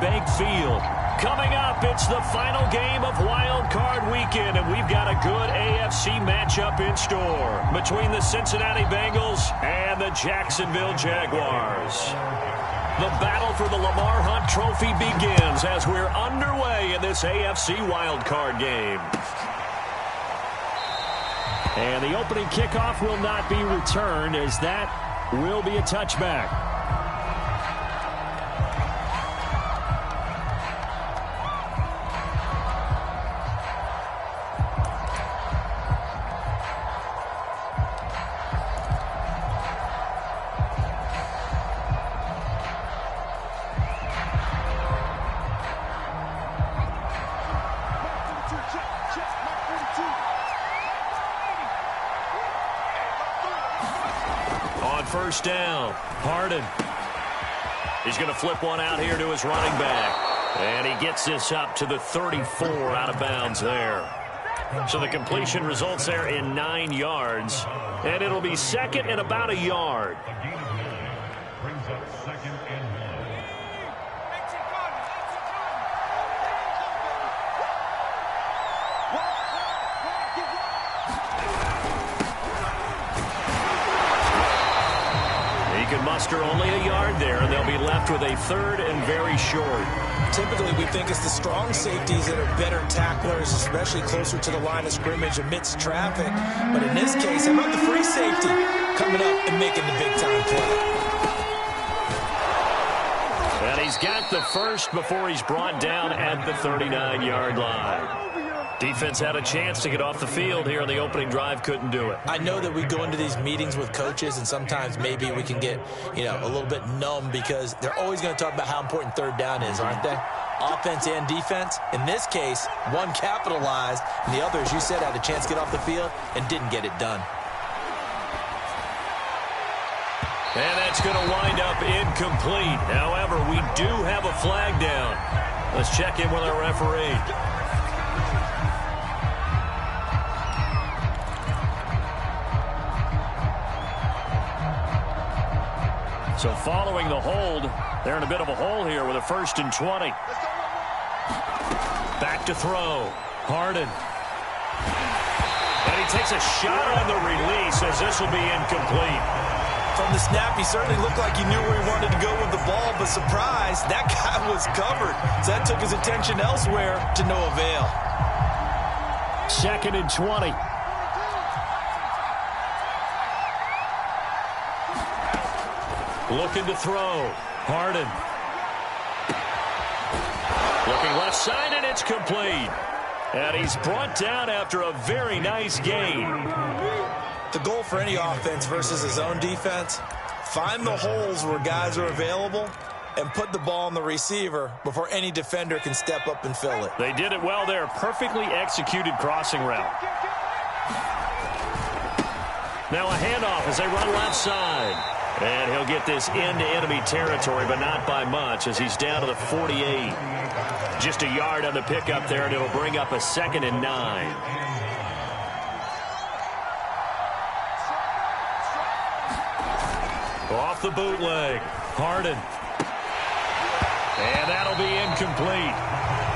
Bank Field. Coming up, it's the final game of Wild Card Weekend, and we've got a good AFC matchup in store between the Cincinnati Bengals and the Jacksonville Jaguars. The battle for the Lamar Hunt Trophy begins as we're underway in this AFC Wild Card game. And the opening kickoff will not be returned, as that will be a touchback. First down, Harden. He's going to flip one out here to his running back. And he gets this up to the 34 out of bounds there. So the completion results there in 9 yards. And it'll be second and about a yard. Brings up second and 1. Can muster only a yard there, and they'll be left with a third and very short. Typically, we think it's the strong safeties that are better tacklers, especially closer to the line of scrimmage amidst traffic. But in this case, how about the free safety coming up and making the big-time play? And he's got the first before he's brought down at the 39-yard line. Defense had a chance to get off the field here on the opening drive, couldn't do it. I know that we go into these meetings with coaches, and sometimes maybe we can get, a little bit numb because they're always going to talk about how important third down is, aren't they? Offense and defense. In this case, one capitalized, and the other, as you said, had a chance to get off the field and didn't get it done. And that's going to wind up incomplete. However, we do have a flag down. Let's check in with our referee. So following the hold, they're in a bit of a hole here with a 1st and 20. Back to throw. Harden. And he takes a shot on the release as this will be incomplete. From the snap, he certainly looked like he knew where he wanted to go with the ball, but surprise, that guy was covered. So that took his attention elsewhere to no avail. 2nd and 20. Looking to throw. Harden. Looking left side, and it's complete. And he's brought down after a very nice gain. The goal for any offense versus his own defense, find the holes where guys are available and put the ball on the receiver before any defender can step up and fill it. They did it well there. Perfectly executed crossing route. Now a handoff as they run left side. And he'll get this into enemy territory, but not by much as he's down to the 48. Just a yard on the pickup there, and it'll bring up a 2nd and 9. Off the bootleg. Harden. And that'll be incomplete.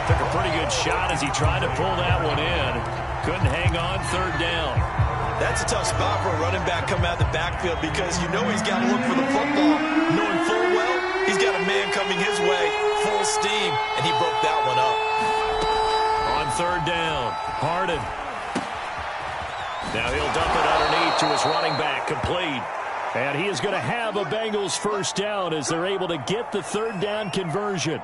Took a pretty good shot as he tried to pull that one in. Couldn't hang on, 3rd down. That's a tough spot for a running back coming out of the backfield because you know he's got to look for the football. Knowing full well, he's got a man coming his way, full steam, and he broke that one up. On 3rd down, Harden. Now he'll dump it underneath to his running back, complete. And he is going to have a Bengals 1st down as they're able to get the 3rd down conversion.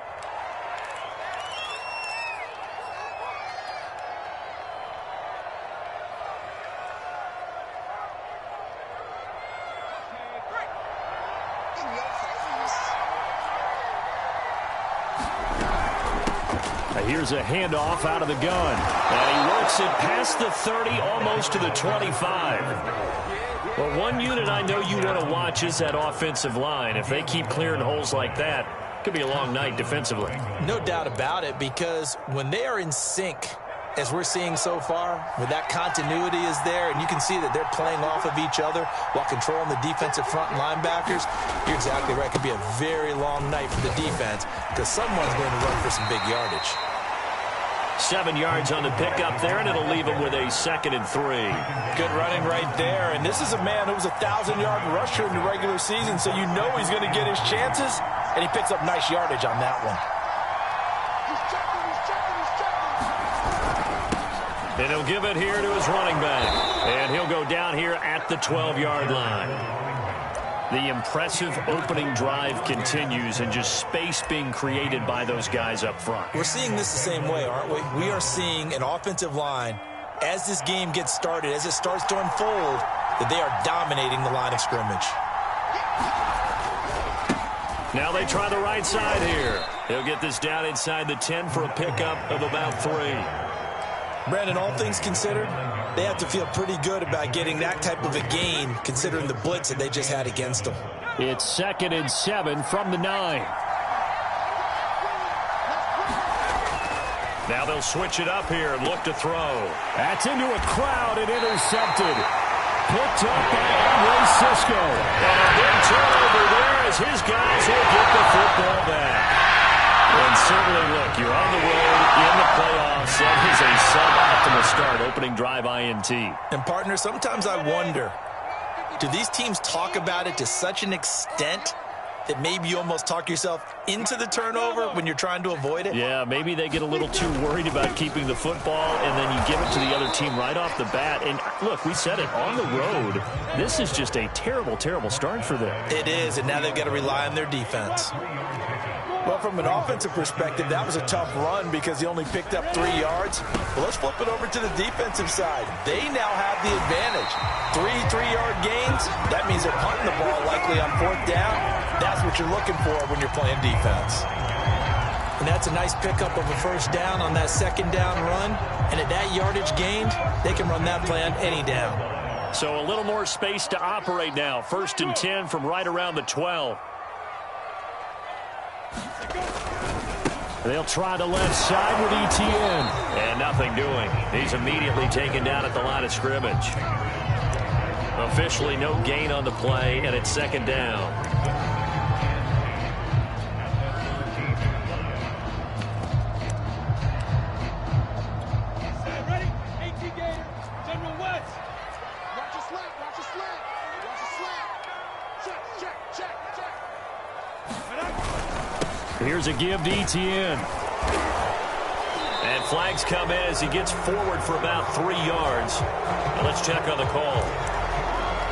Here's a handoff out of the gun. And he works it past the 30, almost to the 25. Well, one unit I know you want to watch is that offensive line. If they keep clearing holes like that, it could be a long night defensively. No doubt about it, because when they are in sync, as we're seeing so far, with that continuity is there, and you can see that they're playing off of each other while controlling the defensive front and linebackers, you're exactly right. It could be a very long night for the defense because someone's going to run for some big yardage. 7 yards on the pickup there, and it'll leave him with a 2nd and 3. Good running right there, and this is a man who was a 1,000-yard rusher in the regular season, so you know he's going to get his chances, and he picks up nice yardage on that one. And he'll give it here to his running back, and he'll go down here at the 12-yard line. The impressive opening drive continues, and just space being created by those guys up front. We're seeing this the same way, aren't we? We are seeing an offensive line, as this game gets started, as it starts to unfold, that they are dominating the line of scrimmage. Now they try the right side here. He'll get this down inside the 10 for a pickup of about 3. Brandon, all things considered, they have to feel pretty good about getting that type of a gain considering the blitz that they just had against them. It's 2nd and 7 from the 9. Now they'll switch it up here and look to throw. That's into a crowd and intercepted. Picked up by Andre Cisco. And a big turnover there as his guys will get the football back. And certainly, look, you're on the road in the playoffs. That is a suboptimal start, opening drive INT. And, partner, sometimes I wonder, do these teams talk about it to such an extent that maybe you almost talk yourself into the turnover when you're trying to avoid it? Yeah, maybe they get a little too worried about keeping the football, and then you give it to the other team right off the bat. And, look, we said it, on the road, this is just a terrible, terrible start for them. It is, and now they've got to rely on their defense. Well, from an offensive perspective, that was a tough run because he only picked up 3 yards. Well, let's flip it over to the defensive side. They now have the advantage. 3 3-yard gains, that means they're punting the ball likely on 4th down. That's what you're looking for when you're playing defense. And that's a nice pickup of a 1st down on that 2nd down run. And at that yardage gained, they can run that play on any down. So a little more space to operate now. 1st and 10 from right around the 12. They'll try the left side with Etienne. And nothing doing. He's immediately taken down at the line of scrimmage. Officially no gain on the play, and it's 2nd down. Ready? 18 Gator. General West. Watch your slap. Watch your slap. Watch your slap. Check. Here's a give to Etienne. And flags come in as he gets forward for about 3 yards. And let's check on the call.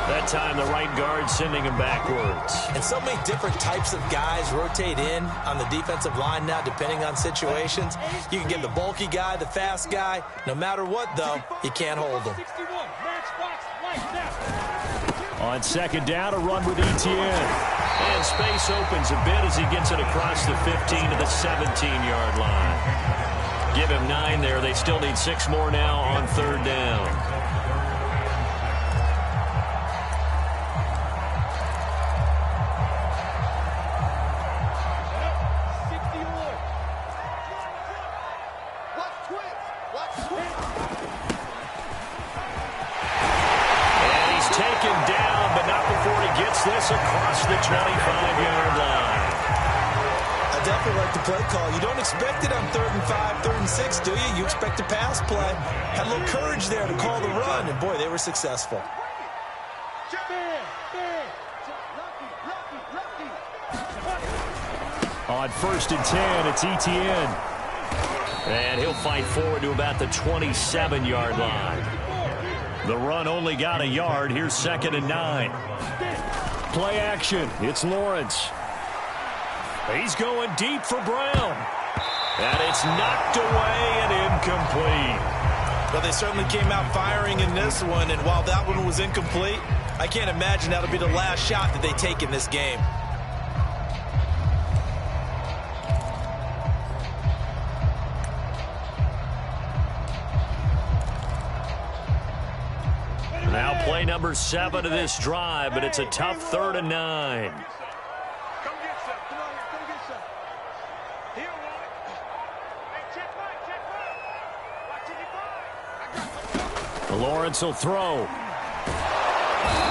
That time the right guard sending him backwards. And so many different types of guys rotate in on the defensive line now depending on situations. You can get the bulky guy, the fast guy. No matter what, though, you can't hold them. On 2nd down, a run with Etienne. And space opens a bit as he gets it across the 15 to the 17-yard line. Give him 9 there. They still need 6 more now on 3rd down. And he's taken down, but not before he gets this across the 25-yard line. I definitely like the play call. You don't expect it on 3rd and 5, 3rd and 6, do you? You expect a pass play. Had a little courage there to call the run, and boy, they were successful. On 1st and 10, it's Etienne. And he'll fight forward to about the 27-yard line. The run only got a yard. Here's 2nd and 9. Play action. It's Lawrence. He's going deep for Brown. And it's knocked away and incomplete. Well, they certainly came out firing in this one, and while that one was incomplete, I can't imagine that'll be the last shot that they take in this game. Now play number 7 of this drive, but it's a tough 3rd and 9. Come get some. Come on, come get some. Here, Wally. Hey, check mine. Watch it. Lawrence will throw.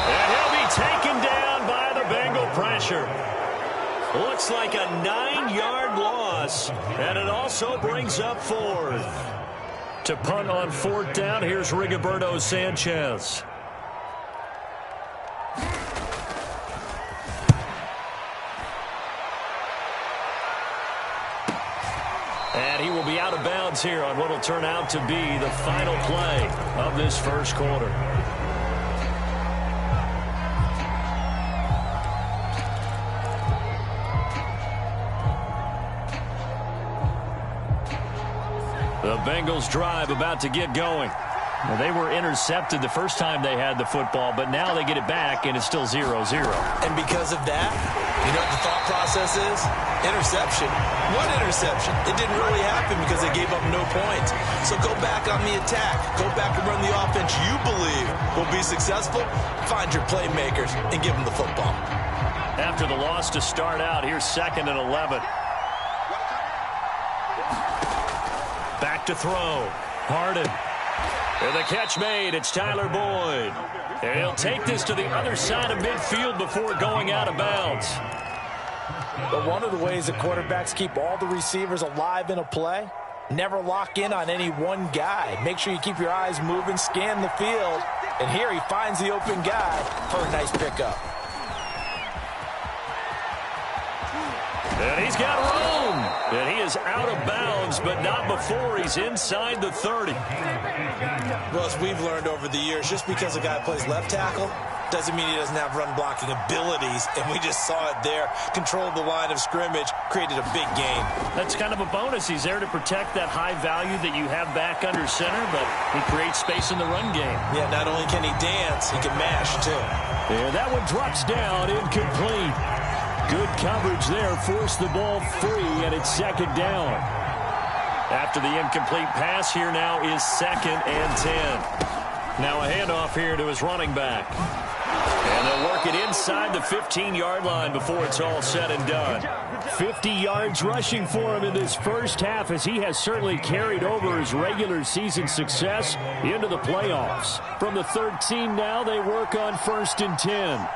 And he'll be taken down by the Bengal pressure. Looks like a 9-yard loss, and it also brings up 4th. To punt on 4th down, here's Rigoberto Sanchez. And he will be out of bounds here on what will turn out to be the final play of this first quarter. The Bengals drive about to get going. Well, they were intercepted the first time they had the football, but now they get it back, and it's still 0-0. And because of that, you know what the thought process is? Interception. One interception. It didn't really happen because they gave up no points. So go back on the attack. Go back and run the offense you believe will be successful. Find your playmakers and give them the football. After the loss to start out, here's 2nd and 11. Back to throw. Harden. And the catch made. It's Tyler Boyd. And he'll take this to the other side of midfield before going out of bounds. But one of the ways that quarterbacks keep all the receivers alive in a play, never lock in on any one guy. Make sure you keep your eyes moving, scan the field. And here he finds the open guy for a nice pickup. And he's got room. And he is out of bounds, but not before he's inside the 30. Well, as we've learned over the years, just because a guy plays left tackle doesn't mean he doesn't have run-blocking abilities. And we just saw it there. Controlled the line of scrimmage, created a big gain. That's kind of a bonus. He's there to protect that high value that you have back under center, but he creates space in the run game. Yeah, not only can he dance, he can mash, too. Yeah, that one drops down, incomplete. Good coverage there, forced the ball free, and it's 2nd down. After the incomplete pass, here now is 2nd and 10. Now a handoff here to his running back. And they'll work it inside the 15-yard line before it's all said and done. 50 yards rushing for him in this first half, as he has certainly carried over his regular season success into the playoffs. From the 13 now, they work on 1st and 10.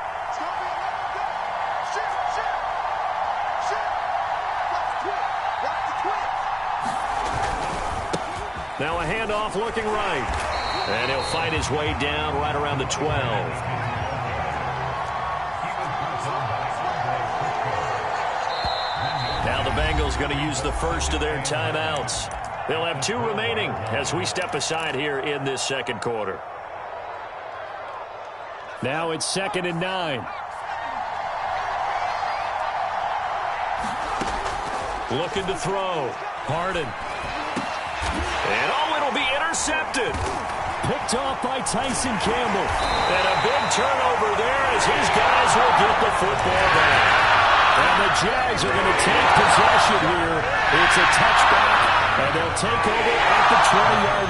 Now a handoff looking right. And he'll fight his way down right around the 12. Now the Bengals going to use the first of their timeouts. They'll have 2 remaining as we step aside here in this second quarter. Now it's 2nd and 9. Looking to throw. Harden. And it'll be intercepted. Picked off by Tyson Campbell. And a big turnover there as his guys will get the football back. And the Jags are going to take possession here. It's a touchback, and they'll take over at the 20-yard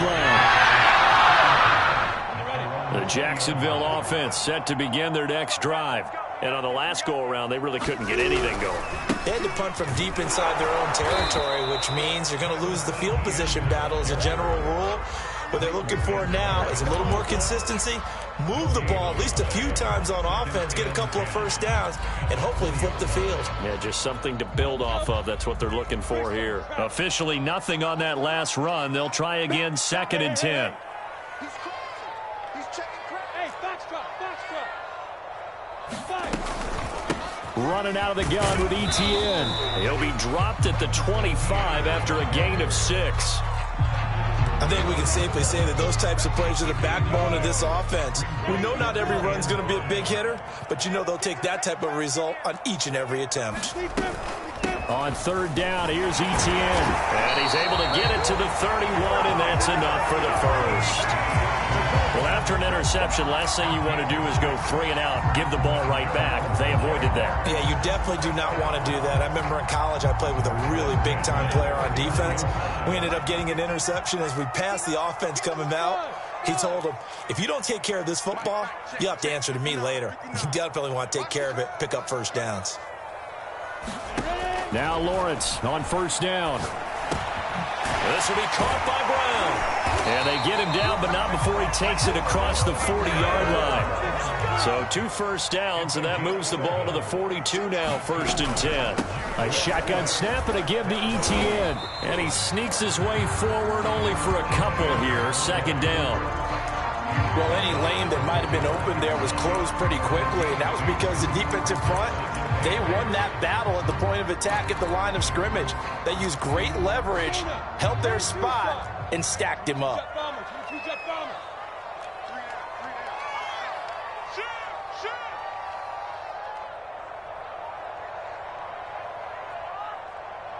line. The Jacksonville offense set to begin their next drive. And on the last go-around, they really couldn't get anything going. They had to punt from deep inside their own territory, which means you're going to lose the field position battle as a general rule. What they're looking for now is a little more consistency, move the ball at least a few times on offense, get a couple of first downs, and hopefully flip the field. Yeah, just something to build off of. That's what they're looking for here. Officially nothing on that last run. They'll try again, 2nd and 10. Running out of the gun with Etienne. He'll be dropped at the 25 after a gain of 6. I think we can safely say that those types of plays are the backbone of this offense. We know not every run's going to be a big hitter, but you know they'll take that type of result on each and every attempt. On 3rd down, here's Etienne. And he's able to get it to the 31, and that's enough for the first. Well, after an interception, last thing you want to do is go 3 and out, give the ball right back. They avoided that. Yeah, you definitely do not want to do that. I remember in college I played with a really big-time player on defense. We ended up getting an interception as we passed the offense coming out. He told him, if you don't take care of this football, you have to answer to me later. You definitely want to take care of it, pick up first downs. Now Lawrence on 1st down. This will be caught by Brown. And they get him down, but not before he takes it across the 40-yard line. So 2 first downs, and that moves the ball to the 42 now, 1st and 10. A shotgun snap and a give to Etienne. And he sneaks his way forward only for a couple here, 2nd down. Well, any lane that might have been open there was closed pretty quickly, and that was because the defensive front, they won that battle at the point of attack at the line of scrimmage. They used great leverage, held their spot, and stacked him up.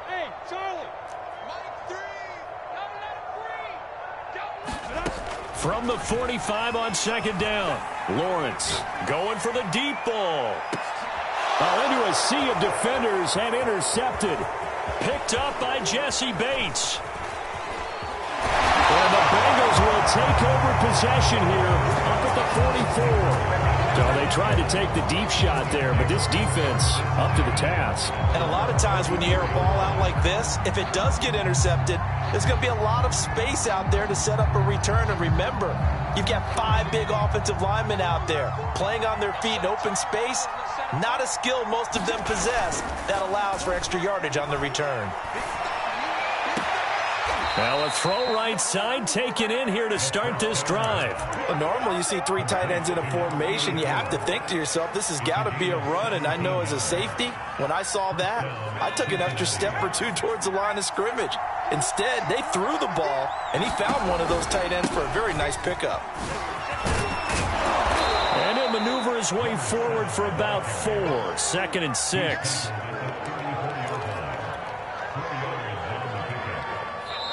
Hey, Charlie. From the 45 on 2nd down, Lawrence going for the deep ball. Into a sea of defenders and intercepted. Picked up by Jesse Bates. And the Bengals will take over possession here up at the 44. So they tried to take the deep shot there, but this defense up to the task. And a lot of times when you air a ball out like this, if it does get intercepted, there's going to be a lot of space out there to set up a return. And remember, you've got 5 big offensive linemen out there playing on their feet in open space. Not a skill most of them possess that allows for extra yardage on the return. Now a throw right side taken in here to start this drive. Well, normally you see 3 tight ends in a formation. You have to think to yourself, this has got to be a run. And I know as a safety, when I saw that, I took an extra step or 2 towards the line of scrimmage. Instead, they threw the ball, and he found one of those tight ends for a very nice pickup. And he'll maneuver his way forward for about 4. 2nd and 6.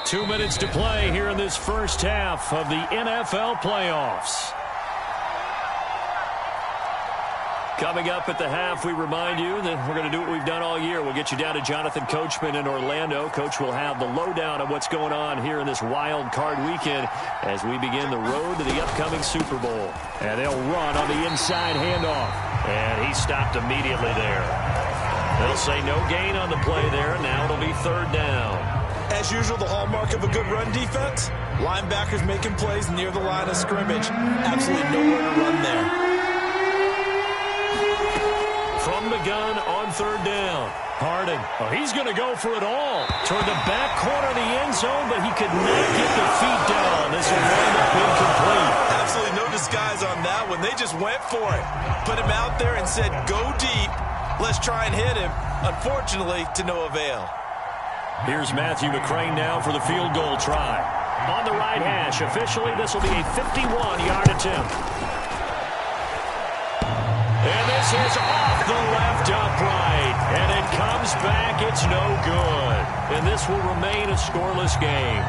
2 minutes to play here in this first half of the NFL playoffs. Coming up at the half, we remind you that we're going to do what we've done all year. We'll get you down to Jonathan Coachman in Orlando. Coach will have the lowdown of what's going on here in this wild card weekend as we begin the road to the upcoming Super Bowl. And they'll run on the inside handoff. And he stopped immediately there. They'll say no gain on the play there. Now it'll be 3rd down. As usual, the hallmark of a good run defense, linebackers making plays near the line of scrimmage. Absolutely nowhere to run there. From the gun on 3rd down. Harden. Oh, he's going to go for it all. Toward the back corner of the end zone, but he could not get the feet down. This will wind up incomplete. Absolutely no disguise on that one. They just went for it. Put him out there and said, go deep. Let's try and hit him. Unfortunately, to no avail. Here's Matthew McCrane now for the field goal try. On the right hash. Officially, this will be a 51-yard attempt. And this is off the left upright. And it comes back. It's no good. And this will remain a scoreless game.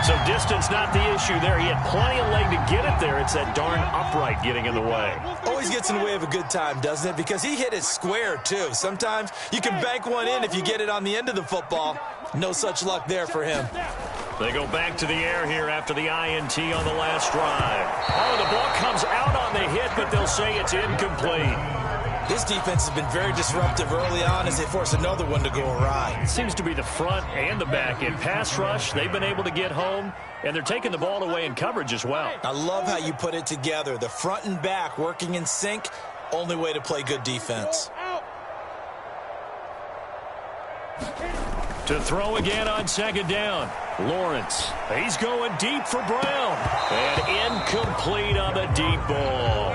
So distance not the issue there. He had plenty of leg to get it there. It's that darn upright getting in the way. Always gets in the way of a good time, doesn't it? Because he hit it square, too. Sometimes you can bank one in if you get it on the end of the football. No such luck there for him. They go back to the air here after the INT on the last drive. Oh, the ball comes out on the hit, but they'll say it's incomplete. This defense has been very disruptive early on as they force another one to go awry. It seems to be the front and the back end. Pass rush, they've been able to get home, and they're taking the ball away in coverage as well. I love how you put it together. The front and back working in sync, only way to play good defense. To throw again on 2nd down. Lawrence. He's going deep for Brown. And incomplete on the deep ball.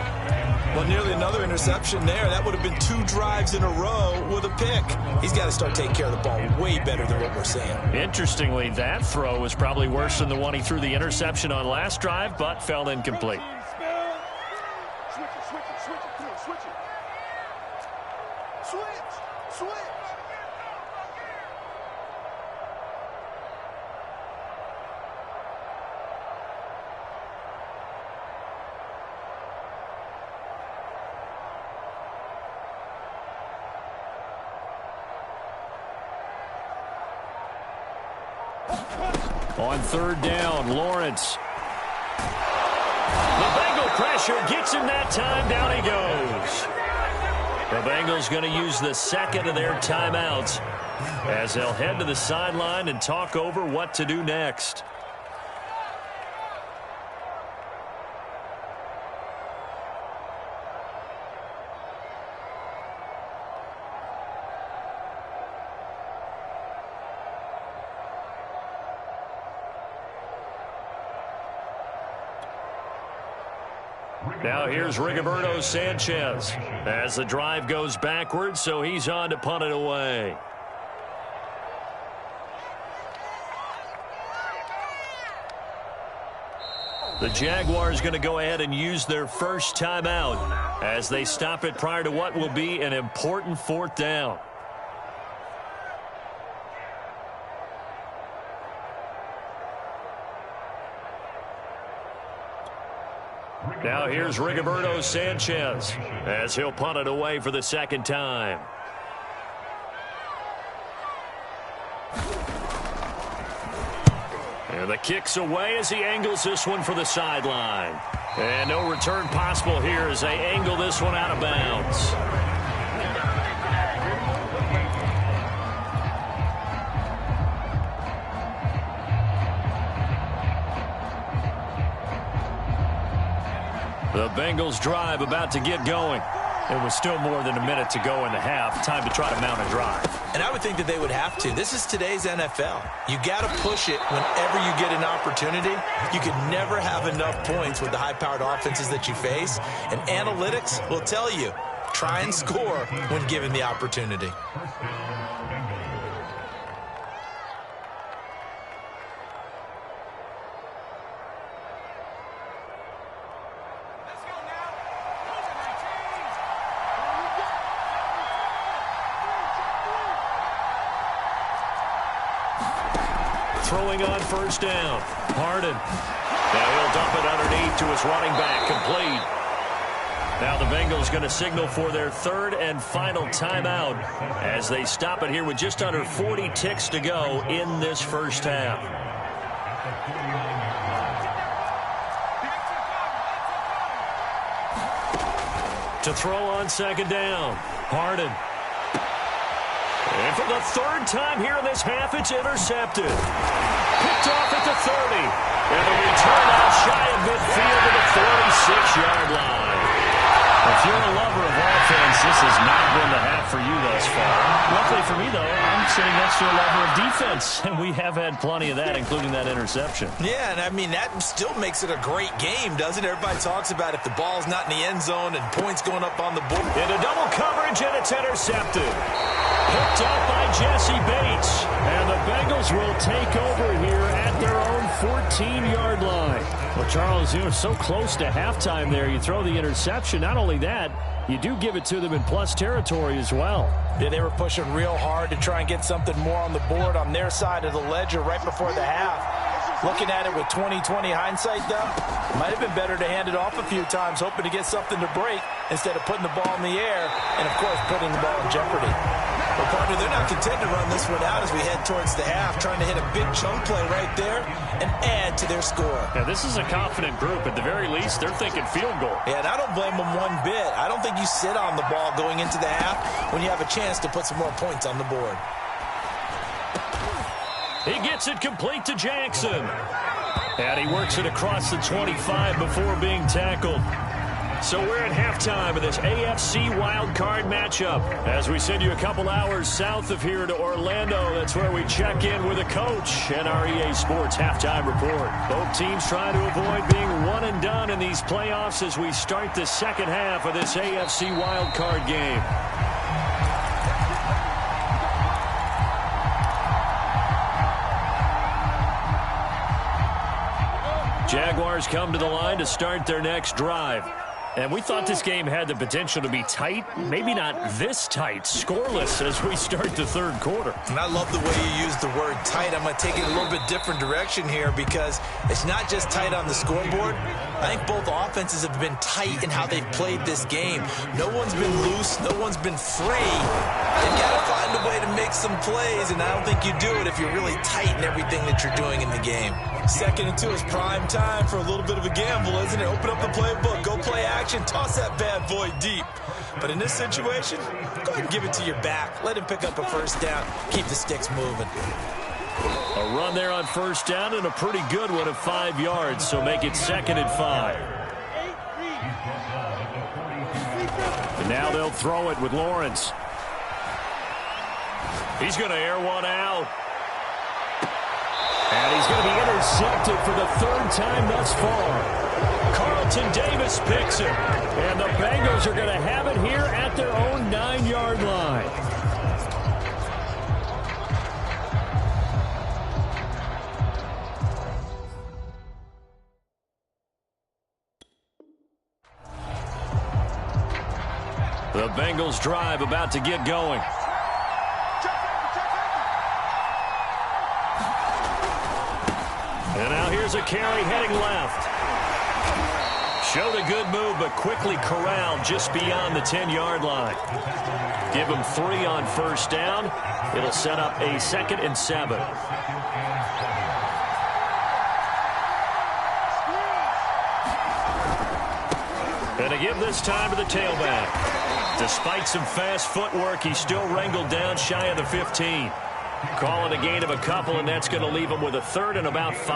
Well, nearly another interception there. That would have been 2 drives in a row with a pick. He's got to start taking care of the ball way better than what we're seeing. Interestingly, that throw was probably worse than the one he threw the interception on last drive, but fell incomplete. On 3rd down, Lawrence. The Bengal pressure gets him that time. Down he goes. The Bengals going to use the 2nd of their timeouts as they'll head to the sideline and talk over what to do next. Now here's Rigoberto Sanchez as the drive goes backwards, so he's on to punt it away. The Jaguars going to go ahead and use their first timeout as they stop it prior to what will be an important fourth down. Now here's Rigoberto Sanchez as he'll punt it away for the second time. And the kick's away as he angles this one for the sideline. And no return possible here as they angle this one out of bounds. The Bengals drive about to get going. It was still more than a minute to go in the half. Time to try to mount a drive. And I would think that they would have to. This is today's NFL. You got to push it whenever you get an opportunity. You can never have enough points with the high-powered offenses that you face. And analytics will tell you, try and score when given the opportunity. Throwing on first down. Harden. Now he'll dump it underneath to his running back. Complete. Now the Bengals going to signal for their third and final timeout as they stop it here with just under 40 ticks to go in this first half. To throw on second down. Harden. And for the third time here in this half, it's intercepted. Picked off at the 30. And a return out shy of midfield to the 46-yard line. If you're a lover of offense, this has not been the half for you thus far. Luckily for me, though, I'm sitting next to a lover of defense, and we have had plenty of that, including that interception. Yeah, and I mean, that still makes it a great game, doesn't it? Everybody talks about if the ball's not in the end zone and points going up on the board. Into double coverage, and it's intercepted. Picked up by Jesse Bates. And the Bengals will take over here at their own 14-yard line. Well, Charles, you were so close to halftime there. You throw the interception. Not only that, you do give it to them in plus territory as well. Yeah, they were pushing real hard to try and get something more on the board on their side of the ledger right before the half. Looking at it with 20/20 hindsight, though, might have been better to hand it off a few times, hoping to get something to break instead of putting the ball in the air and, of course, putting the ball in jeopardy. But, partner, they're not content to run this one out as we head towards the half, trying to hit a big chunk play right there and add to their score. Yeah, this is a confident group. At the very least, they're thinking field goal. Yeah, and I don't blame them one bit. I don't think you sit on the ball going into the half when you have a chance to put some more points on the board. He gets it complete to Jackson. And he works it across the 25 before being tackled. So we're at halftime of this AFC wildcard matchup. As we send you a couple hours south of here to Orlando, that's where we check in with a coach and our EA Sports halftime report. Both teams trying to avoid being one and done in these playoffs as we start the second half of this AFC wildcard game. Jaguars come to the line to start their next drive. And we thought this game had the potential to be tight, maybe not this tight, scoreless as we start the third quarter. And I love the way you use the word tight. I'm going to take it a little bit different direction here because it's not just tight on the scoreboard. I think both offenses have been tight in how they've played this game. No one's been loose. No one's been free. You've got to find a way to make some plays, and I don't think you do it if you're really tight in everything that you're doing in the game. 2nd and 2 is prime time for a little bit of a gamble, isn't it? Open up the playbook, go play action, toss that bad boy deep. But in this situation, go ahead and give it to your back. Let him pick up a first down. Keep the sticks moving. A run there on first down and a pretty good one of 5 yards, so make it 2nd and 5. And now they'll throw it with Lawrence. He's going to air one out. And he's going to be intercepted for the 3rd time thus far. Carlton Davis picks it. And the Bengals are going to have it here at their own 9-yard line. The Bengals drive about to get going. And now here's a carry heading left. Showed a good move, but quickly corralled just beyond the 10-yard line. Give him 3 on first down. It'll set up a 2nd and 7. And to give this time to the tailback. Despite some fast footwork, he's still wrangled down shy of the 15. Call it a gain of a couple, and that's going to leave him with a 3rd and about 5.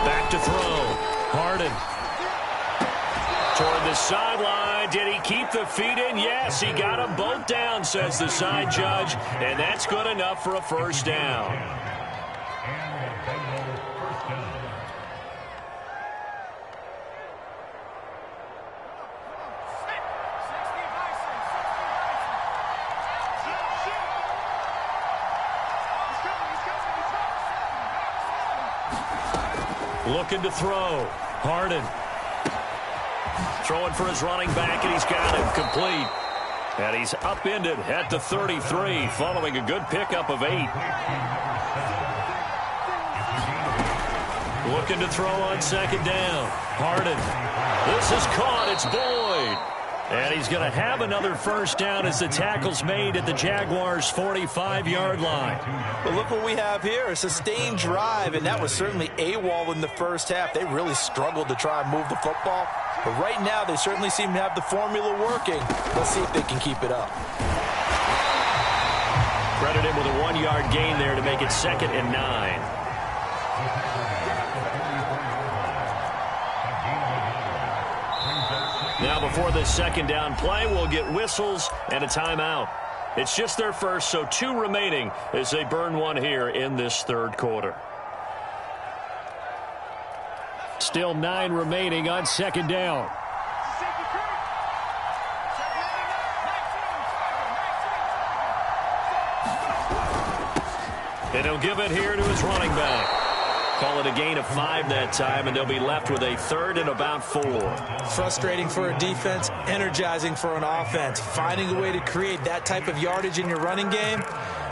Back to throw. Harden. Toward the sideline. Did he keep the feet in? Yes, he got them both down, says the side judge. And that's good enough for a first down. Looking to throw. Harden. Throwing for his running back, and he's got him complete. And he's upended at the 33, following a good pickup of 8. Looking to throw on 2nd down. Harden. This is caught. It's Boyd. And he's going to have another first down as the tackle's made at the Jaguars' 45-yard line. But look what we have here, a sustained drive, and that was certainly AWOL in the first half. They really struggled to try and move the football. But right now, they certainly seem to have the formula working. Let's see if they can keep it up. Credit him with a 1-yard gain there to make it 2nd and 9. Now before this 2nd down play, we'll get whistles and a timeout. It's just their first, so 2 remaining as they burn one here in this 3rd quarter. Still 9 remaining on 2nd down. And he'll give it here to his running back. Call it a gain of 5 that time, and they'll be left with a 3rd and about 4. Frustrating for a defense, energizing for an offense. Finding a way to create that type of yardage in your running game,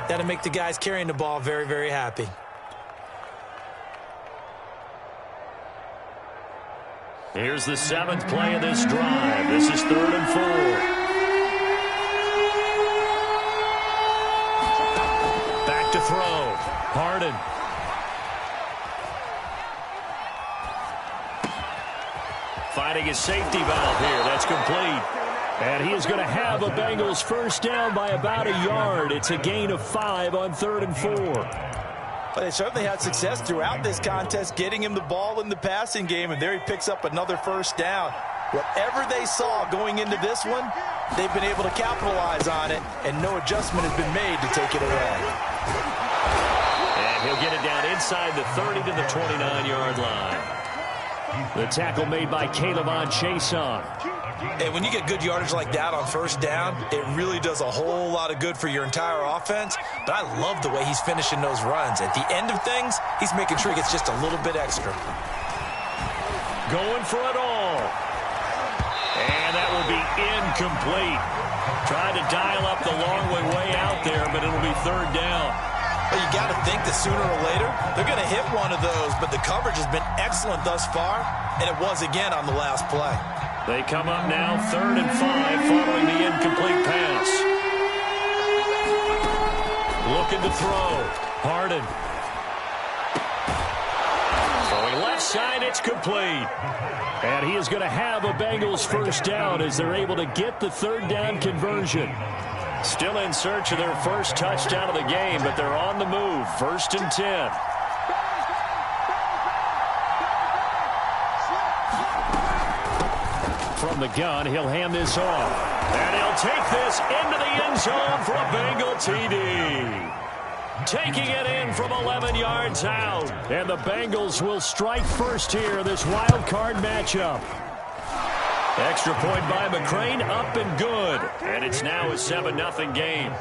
that'll make the guys carrying the ball very, very happy. Here's the 7th play of this drive. This is 3rd and 4. Back to throw. Harden. Finding his safety valve here. That's complete. And he is going to have a Bengals first down by about a yard. It's a gain of 5 on 3rd and 4. But they certainly had success throughout this contest, getting him the ball in the passing game, and there he picks up another first down. Whatever they saw going into this one, they've been able to capitalize on it, and no adjustment has been made to take it away. And he'll get it down inside the 30 to the 29-yard line. The tackle made by K'Lavon Chaisson. And when you get good yardage like that on first down, it really does a whole lot of good for your entire offense. But I love the way he's finishing those runs. At the end of things, he's making sure he gets just a little bit extra. Going for it all. And that will be incomplete. Tried to dial up the long way out there, but it'll be 3rd down. Well, you got to think that sooner or later, they're going to hit one of those, but the coverage has been excellent thus far, and it was again on the last play. They come up now 3rd and 5 following the incomplete pass. Looking to throw. Harden. Throwing left side, it's complete. And he is going to have a Bengals first down as they're able to get the 3rd down conversion. Still in search of their first touchdown of the game, but they're on the move. 1st and 10. from the gun. He'll hand this off. And he'll take this into the end zone for a Bengal TD. Taking it in from 11 yards out. And the Bengals will strike first here, this wild card matchup. Extra point by McCrane, up and good. And it's now a 7-0 game.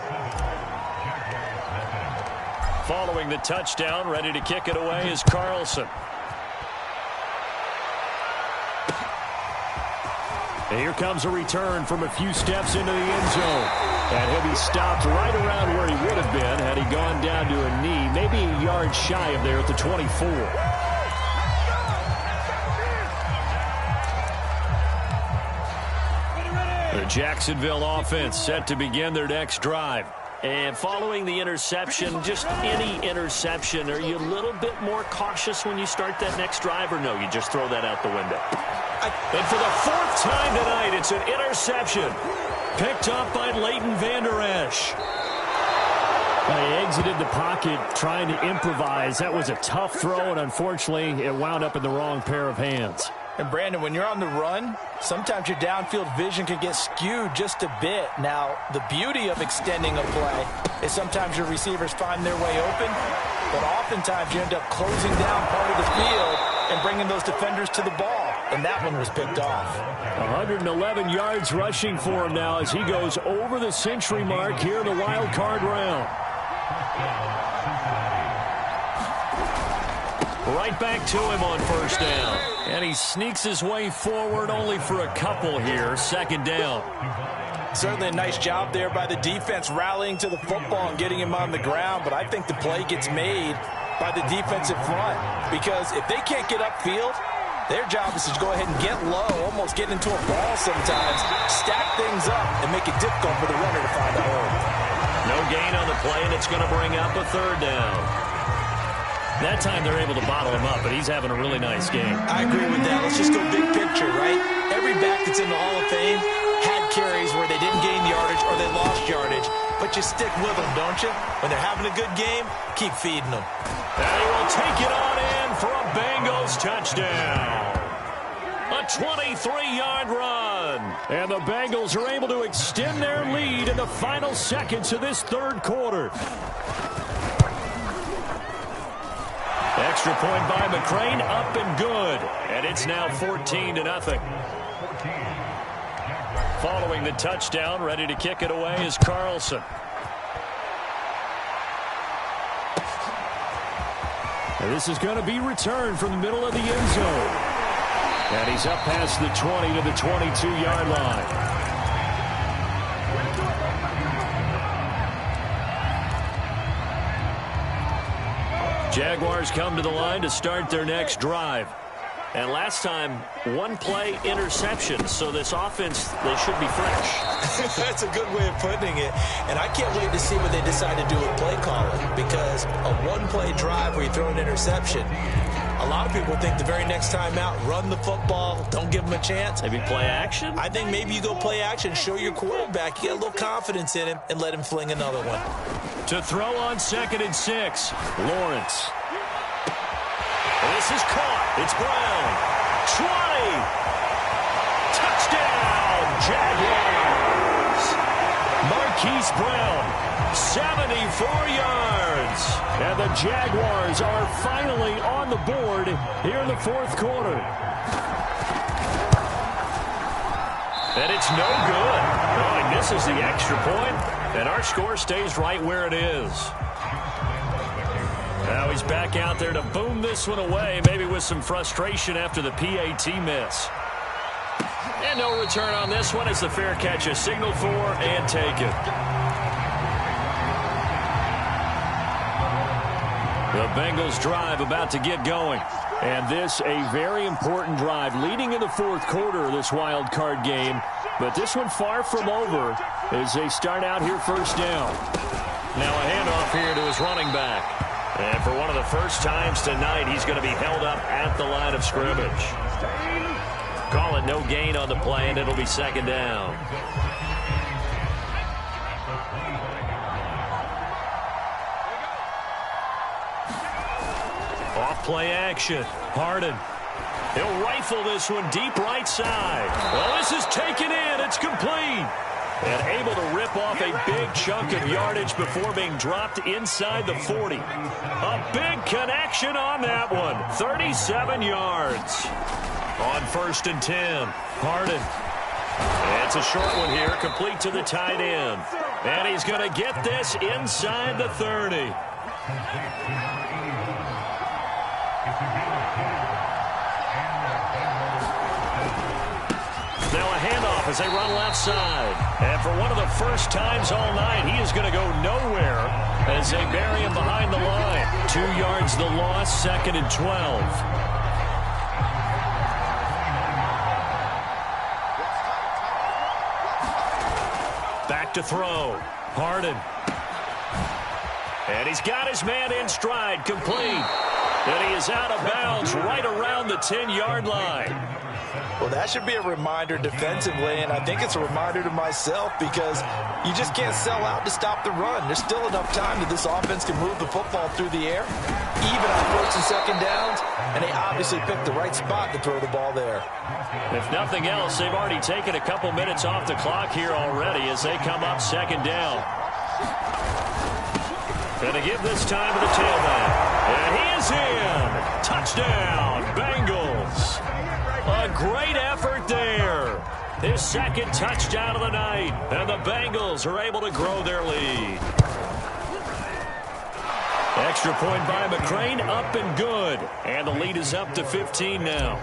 Following the touchdown, ready to kick it away is Carlson. And here comes a return from a few steps into the end zone. And he'll be stopped right around where he would have been had he gone down to a knee, maybe a yard shy of there at the 24. The Jacksonville offense set to begin their next drive. And following the interception, just any interception, are you a little bit more cautious when you start that next drive, or no, you just throw that out the window? And for the fourth time tonight, it's an interception. Picked up by Leighton Vander Esch. He exited the pocket trying to improvise. That was a tough throw, and unfortunately, it wound up in the wrong pair of hands. And Brandon, when you're on the run, sometimes your downfield vision can get skewed just a bit. Now, the beauty of extending a play is sometimes your receivers find their way open, but oftentimes you end up closing down part of the field and bringing those defenders to the ball. And that one was picked off. 111 yards rushing for him now as he goes over the century mark here in the wild card round. Right back to him on first down. And he sneaks his way forward only for a couple here. Second down. Certainly a nice job there by the defense rallying to the football and getting him on the ground. But I think the play gets made by the defensive front. Because if they can't get upfield, their job is to go ahead and get low, almost get into a ball sometimes, stack things up, and make it difficult for the runner to find a hole. No gain on the play, and it's going to bring up a third down. That time they're able to bottle him up, but he's having a really nice game. I agree with that. Let's just go big picture, right? Every back that's in the Hall of Fame had carries where they didn't gain yardage or they lost yardage, but you stick with them, don't you? When they're having a good game, keep feeding them. And he will take it on in for a Bengals touchdown. A 23-yard run. And the Bengals are able to extend their lead in the final seconds of this third quarter. Extra point by McCrane, up and good. And it's now 14-0. Following the touchdown, ready to kick it away is Carlson. And this is going to be returned from the middle of the end zone. And he's up past the 20 to the 22-yard line. Jaguars come to the line to start their next drive. And last time, one-play interception. So this offense, they should be fresh. That's a good way of putting it. And I can't wait to see what they decide to do with play calling. Because a one-play drive where you throw an interception, a lot of people think the very next time out, run the football, don't give them a chance. Maybe play action? I think maybe you go play action, show your quarterback, you get a little confidence in him, and let him fling another one. To throw on 2nd and 6, Lawrence. This is caught. It's Brown. 20. Touchdown, Jaguars. Marquise Brown, 74 yards. And the Jaguars are finally on the board here in the fourth quarter. And it's no good. Oh, he misses the extra point, and our score stays right where it is. Now he's back out there to boom this one away, maybe with some frustration after the PAT miss. And no return on this one as the fair catch is signaled for and taken. The Bengals drive about to get going. And this a very important drive leading in the fourth quarter of this wild card game. But this one far from over as they start out here first down. Now a handoff here to his running back. And for one of the first times tonight, he's going to be held up at the line of scrimmage. Call it no gain on the play, and it'll be second down. Off play action. Harden He'll rifle this one deep right side. Well, this is taken in. It's complete. And able to rip off a big chunk of yardage before being dropped inside the 40. A big connection on that one. 37 yards. On 1st and 10, Harden. It's a short one here, complete to the tight end. And he's going to get this inside the 30. Now a handoff as they run left side. And for one of the first times all night, he is going to go nowhere as they bury him behind the line. 2 yards the loss, 2nd and 12. Back to throw. Harden. And he's got his man in stride, complete. And he is out of bounds right around the 10-yard line. Well, that should be a reminder defensively, and I think it's a reminder to myself because you just can't sell out to stop the run. There's still enough time that this offense can move the football through the air, even on 1st and 2nd downs, and they obviously picked the right spot to throw the ball there. If nothing else, they've already taken a couple minutes off the clock here already as they come up 2nd down. Going to give this time to the tailback. And he is in. Touchdown, Bengals. A great effort there. His 2nd touchdown of the night. And the Bengals are able to grow their lead. Extra point by McCrane, up and good. And the lead is up to 15 now.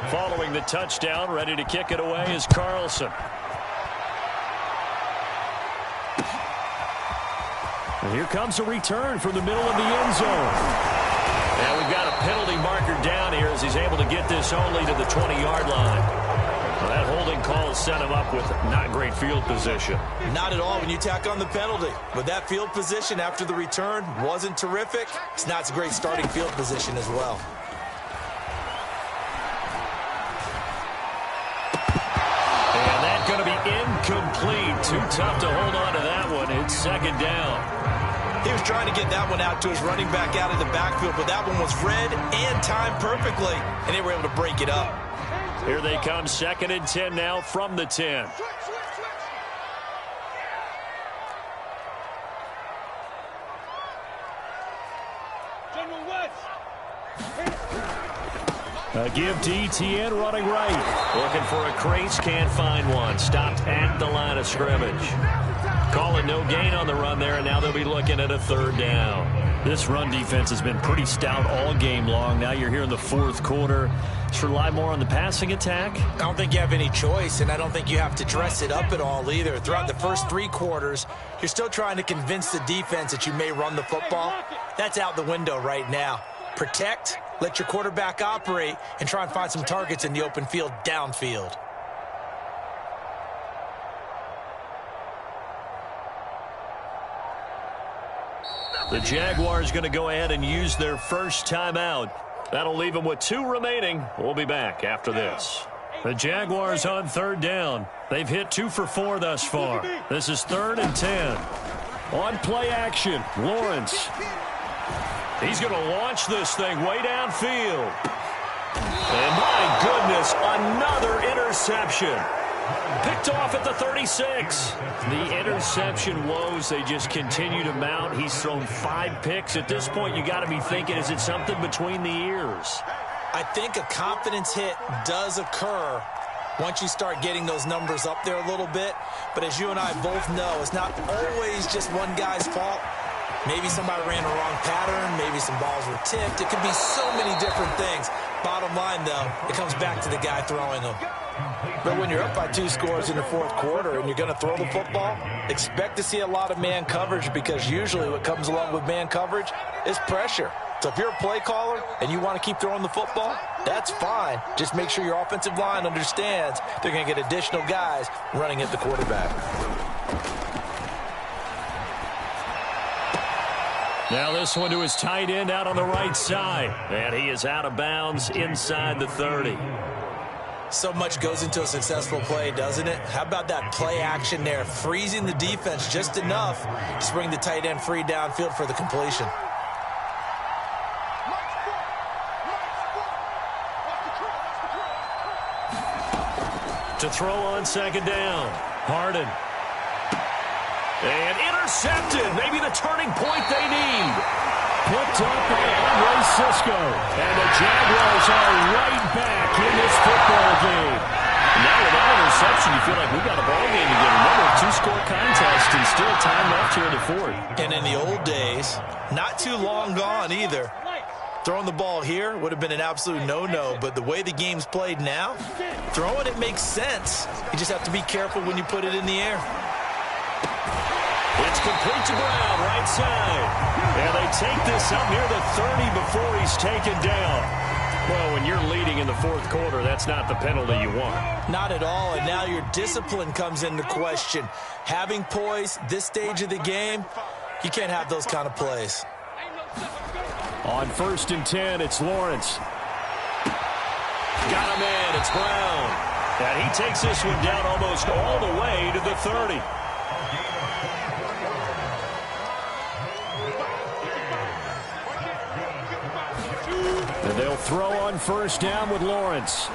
Following the touchdown, ready to kick it away is Carlson. And here comes a return from the middle of the end zone. And we've got a penalty marker down here as he's able to get this only to the 20-yard line. Well, that holding call set him up with not great field position. Not at all when you tack on the penalty. But that field position after the return wasn't terrific. It's not a great starting field position as well. And that's going to be incomplete. Too tough to hold on to that one. It's 2nd down. He was trying to get that one out to his running back out of the backfield, but that one was read and timed perfectly, and they were able to break it up. Here they come, 2nd and 10 now from the 10. General West. A give to Etienne running right. Looking for a crease, can't find one. Stopped at the line of scrimmage. Calling no gain on the run there, and now they'll be looking at a 3rd down. This run defense has been pretty stout all game long. Now you're here in the 4th quarter. Just rely more on the passing attack? I don't think you have any choice, and I don't think you have to dress it up at all either. Throughout the first 3 quarters, you're still trying to convince the defense that you may run the football. That's out the window right now. Protect, let your quarterback operate, and try and find some targets in the open field downfield. The Jaguars going to go ahead and use their first timeout. That'll leave them with 2 remaining. We'll be back after this. The Jaguars on 3rd down. They've hit 2 for 4 thus far. This is 3rd and 10. On play action, Lawrence. He's going to launch this thing way downfield. And my goodness, another interception. Picked off at the 36. The interception woes, they just continue to mount. He's thrown 5 picks. At this point, you got to be thinking, is it something between the ears? I think a confidence hit does occur once you start getting those numbers up there a little bit. But as you and I both know, it's not always just one guy's fault. Maybe somebody ran a wrong pattern. Maybe some balls were tipped. It could be so many different things. Bottom line, though, it comes back to the guy throwing them. But when you're up by 2 scores in the 4th quarter and you're going to throw the football, expect to see a lot of man coverage because usually what comes along with man coverage is pressure. So if you're a play caller and you want to keep throwing the football, that's fine. Just make sure your offensive line understands they're going to get additional guys running at the quarterback. Now this one to his tight end out on the right side. And he is out of bounds inside the 30. So much goes into a successful play, doesn't it? How about that play action there, freezing the defense just enough to bring the tight end free downfield for the completion. To throw on second down. Harden. And intercepted. Maybe the turning point they need. Picked up by Andre Cisco. And the Jaguars are right back in this football game. Now with that interception, you feel like we've got a ball game to get. Remember, a two-score contest and still time left here in the fourth. And in the old days, not too long gone either, throwing the ball here would have been an absolute no-no, but the way the game's played now, throwing it makes sense. You just have to be careful when you put it in the air. It's complete to Brown, right side. And they take this up near the 30 before he's taken down. Well, when you're leading in the fourth quarter, that's not the penalty you want. Not at all, and now your discipline comes into question. Having poise this stage of the game, you can't have those kind of plays. On 1st and 10, it's Lawrence. Got him in, it's Brown. And he takes this one down almost all the way to the 30. And they'll throw on 1st down with Lawrence.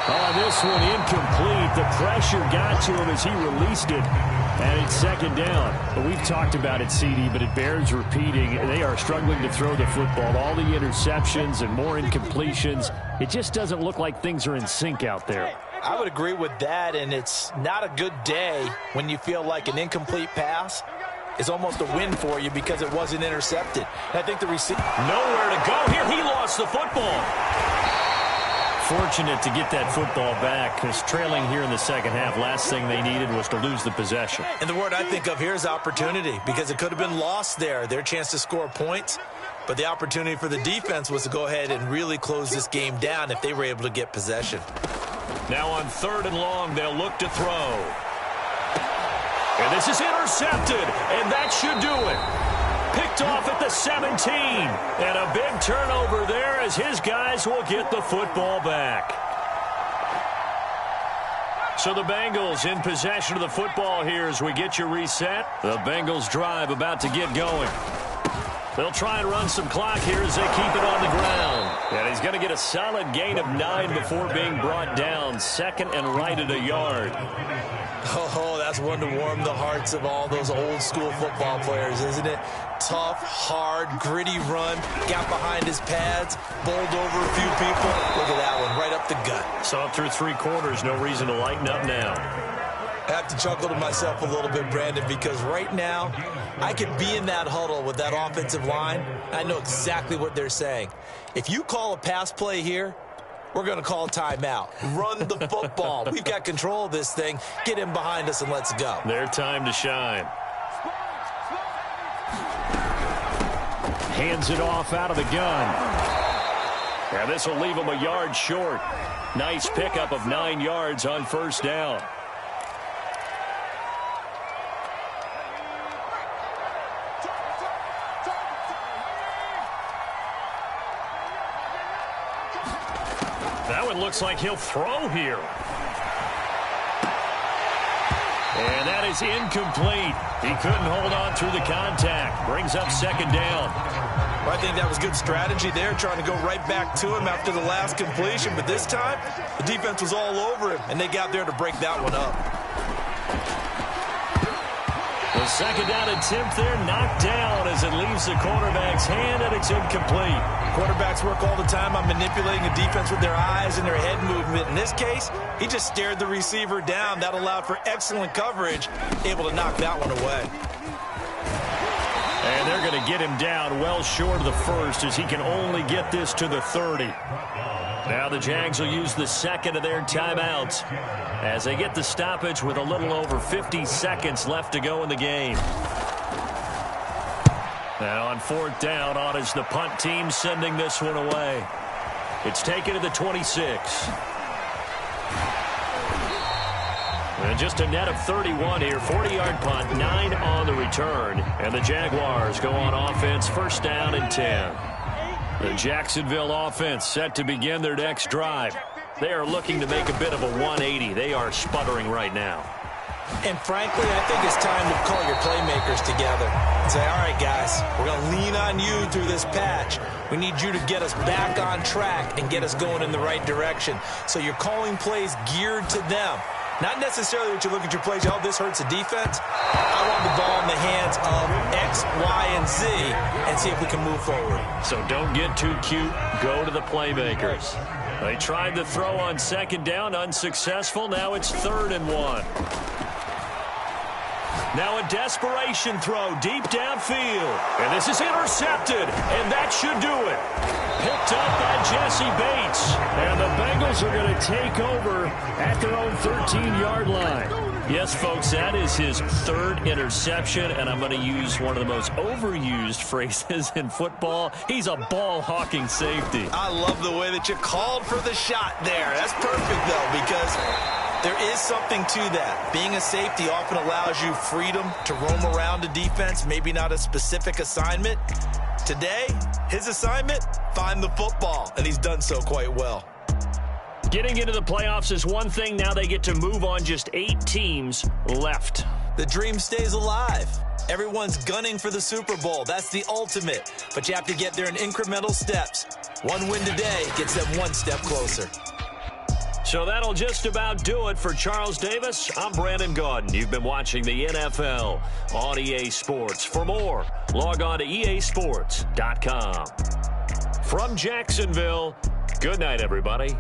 Oh, this one incomplete. The pressure got to him as he released it. And it's 2nd down. But we've talked about it, CD, but it bears repeating. They are struggling to throw the football. All the interceptions and more incompletions. It just doesn't look like things are in sync out there. I would agree with that, and it's not a good day when you feel like an incomplete pass is almost a win for you because it wasn't intercepted. And I think the receiver... Nowhere to go here. He lost the football. Fortunate to get that football back because trailing here in the second half, last thing they needed was to lose the possession. And the word I think of here is opportunity because it could have been lost there. Their chance to score points, but the opportunity for the defense was to go ahead and really close this game down if they were able to get possession. Now on 3rd and long, they'll look to throw. And this is intercepted, and that should do it. Picked off at the 17. And a big turnover there as his guys will get the football back. So the Bengals in possession of the football here as we get you reset. The Bengals drive about to get going. They'll try and run some clock here as they keep it on the ground. And he's going to get a solid gain of 9 before being brought down. 2nd and right at a yard. Oh, that's one to warm the hearts of all those old school football players, isn't it? Tough, hard, gritty run. Got behind his pads, bowled over a few people. Look at that one, right up the gut. Saw through 3 quarters, no reason to lighten up now. I have to chuckle to myself a little bit, Brandon, because right now I could be in that huddle with that offensive line. I know exactly what they're saying. If you call a pass play here, we're going to call timeout. Run the football. We've got control of this thing. Get him behind us and let's go. Their time to shine. Hands it off out of the gun. And this will leave him a yard short. Nice pickup of 9 yards on 1st down. That one looks like he'll throw here. And that is incomplete. He couldn't hold on through the contact. Brings up 2nd down. Well, I think that was good strategy there, trying to go right back to him after the last completion. But this time, the defense was all over him, and they got there to break that one up. The 2nd down attempt there knocked down as it leaves the quarterback's hand, and it's incomplete. Quarterbacks work all the time on manipulating a defense with their eyes and their head movement. In this case, he just stared the receiver down. That allowed for excellent coverage, able to knock that one away. And they're going to get him down well short of the 1st as he can only get this to the 30. Now the Jags will use the 2nd of their timeouts as they get the stoppage with a little over 50 seconds left to go in the game. Now on 4th down, on is the punt team sending this one away. It's taken to the 26. And just a net of 31 here. 40-yard punt, 9 on the return. And the Jaguars go on offense, 1st down and 10. The Jacksonville offense set to begin their next drive. They are looking to make a bit of a 180. They are sputtering right now. And frankly, I think it's time to call your playmakers together and say, all right, guys, we're going to lean on you through this patch. We need you to get us back on track and get us going in the right direction. So you're calling plays geared to them. Not necessarily what you look at your plays, oh, this hurts the defense. I want the ball in the hands of X, Y, and Z and see if we can move forward. So don't get too cute. Go to the playmakers. They tried the throw on second down, unsuccessful. Now it's 3rd and 1. Now a desperation throw deep downfield. And this is intercepted, and that should do it. Picked up by Jesse Bates. And the Bengals are going to take over at their own 13-yard line. Yes, folks, that is his 3rd interception, and I'm going to use one of the most overused phrases in football. He's a ball-hawking safety. I love the way that you called for the shot there. That's perfect, though, because there is something to that. Being a safety often allows you freedom to roam around a defense, maybe not a specific assignment. Today, his assignment, find the football, and he's done so quite well. Getting into the playoffs is one thing. Now they get to move on. Just 8 teams left. The dream stays alive. Everyone's gunning for the Super Bowl. That's the ultimate. But you have to get there in incremental steps. One win today gets them one step closer. So that'll just about do it for Charles Davis. I'm Brandon Gaudin. You've been watching the NFL on EA Sports. For more, log on to easports.com. From Jacksonville, good night, everybody.